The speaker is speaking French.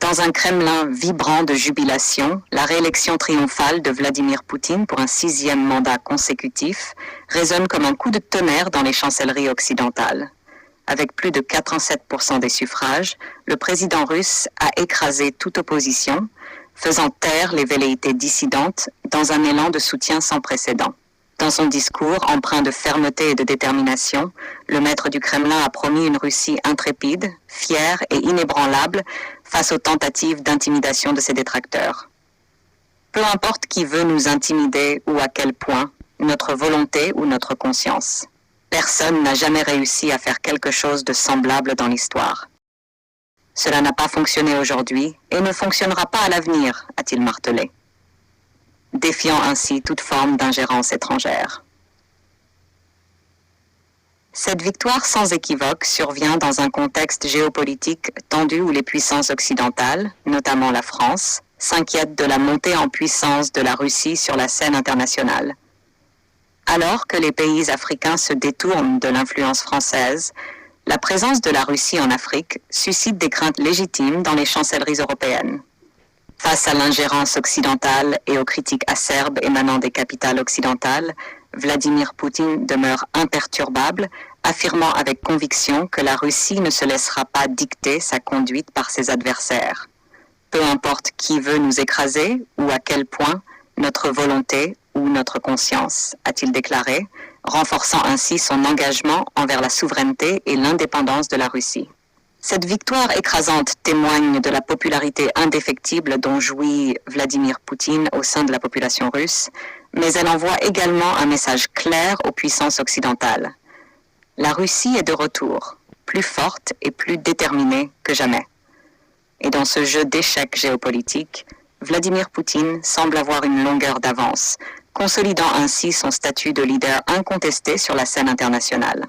Dans un Kremlin vibrant de jubilation, la réélection triomphale de Vladimir Poutine pour un 6e mandat consécutif résonne comme un coup de tonnerre dans les chancelleries occidentales. Avec plus de 87% des suffrages, le président russe a écrasé toute opposition, faisant taire les velléités dissidentes dans un élan de soutien sans précédent. Dans son discours empreint de fermeté et de détermination, le maître du Kremlin a promis une Russie intrépide, fière et inébranlable face aux tentatives d'intimidation de ses détracteurs. Peu importe qui veut nous intimider ou à quel point, notre volonté ou notre conscience. Personne n'a jamais réussi à faire quelque chose de semblable dans l'histoire. Cela n'a pas fonctionné aujourd'hui et ne fonctionnera pas à l'avenir, a-t-il martelé, défiant ainsi toute forme d'ingérence étrangère. Cette victoire sans équivoque survient dans un contexte géopolitique tendu où les puissances occidentales, notamment la France, s'inquiètent de la montée en puissance de la Russie sur la scène internationale. Alors que les pays africains se détournent de l'influence française, la présence de la Russie en Afrique suscite des craintes légitimes dans les chancelleries européennes. Face à l'ingérence occidentale et aux critiques acerbes émanant des capitales occidentales, Vladimir Poutine demeure imperturbable, affirmant avec conviction que la Russie ne se laissera pas dicter sa conduite par ses adversaires. Peu importe qui veut nous écraser ou à quel point, notre volonté ou notre conscience, a-t-il déclaré, renforçant ainsi son engagement envers la souveraineté et l'indépendance de la Russie. Cette victoire écrasante témoigne de la popularité indéfectible dont jouit Vladimir Poutine au sein de la population russe, mais elle envoie également un message clair aux puissances occidentales. La Russie est de retour, plus forte et plus déterminée que jamais. Et dans ce jeu d'échecs géopolitiques, Vladimir Poutine semble avoir une longueur d'avance, consolidant ainsi son statut de leader incontesté sur la scène internationale.